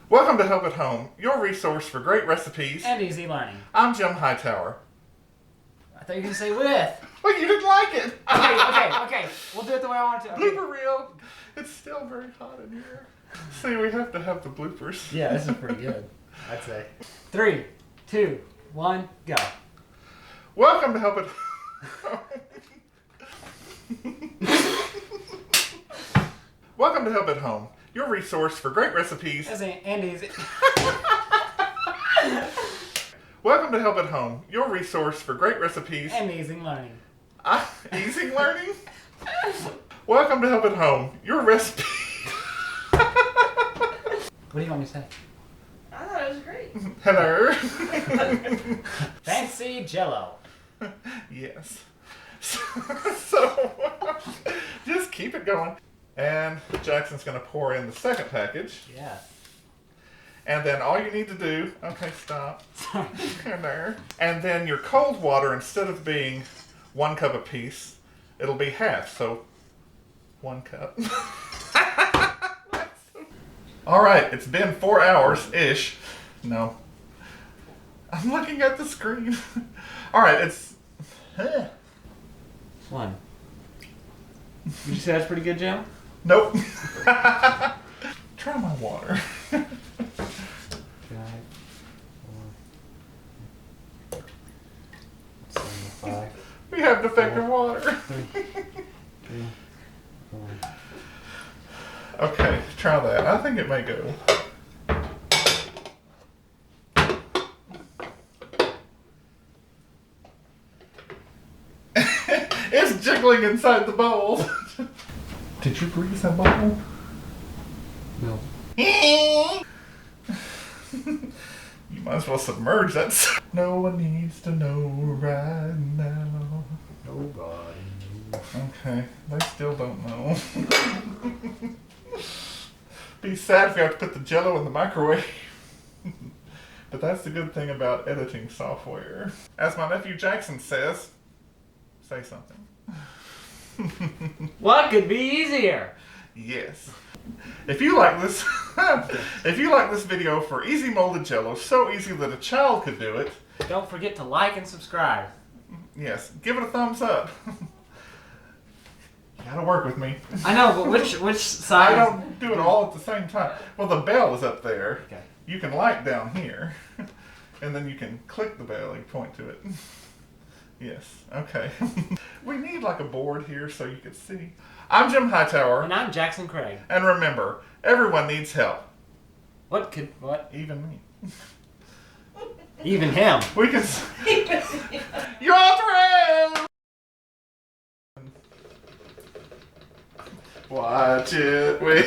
Welcome to Help at Home, your resource for great recipes and easy learning. I'm Jim Hightower. I thought you were going to say with. Well, you didn't like it. Okay. We'll do it the way I want it to. Okay. Blooper reel. It's still very hot in here. See, we have to have the bloopers. Yeah, this is pretty good, I'd say. 3, 2, 1, go. Welcome to Help at Home. Welcome to Help at Home, your resource for great recipes And easy. Welcome to Help at Home, your resource for great recipes and easy learning. Easy learning? Welcome to Help at Home, your recipe. What do you want me to say? I thought it was great. Hello. Fancy Jell-O. Yes. So just keep it going. And Jackson's going to pour in the second package. Yeah. And then all you need to do... Okay, stop. Sorry. There. And then your cold water, instead of being 1 cup apiece, it'll be half. So 1 cup. All right, it's been 4 hours-ish. No. I'm looking at the screen. All right, it's... 1. Would you say that's pretty good, Jim? Nope. Try my water. 5, 4, 5. We have defective water. 3, 4. Okay, try that. I think it may go. It's jiggling inside the bowl. Did you grease that bowl? No. You might as well submerge that. No one needs to know right now. Nobody. Okay, they still don't know. Be sad if you have to put the Jell-O in the microwave. But that's the good thing about editing software. As my nephew Jackson says, say something. What could be easier? Yes. If you like this, video for easy molded Jell-O, so easy that a child could do it. Don't forget to like and subscribe. Yes, give it a thumbs up. You gotta work with me. I know, but which side? I don't do it all at the same time. Well, the bell is up there. Okay. You can light down here, and then you can click the bell and point to it. Yes, okay. We need like a board here so you can see. I'm Jim Hightower. And I'm Jackson Craig. And remember, everyone needs help. What? Even me. Even him. We can... You're all through! Watch it, we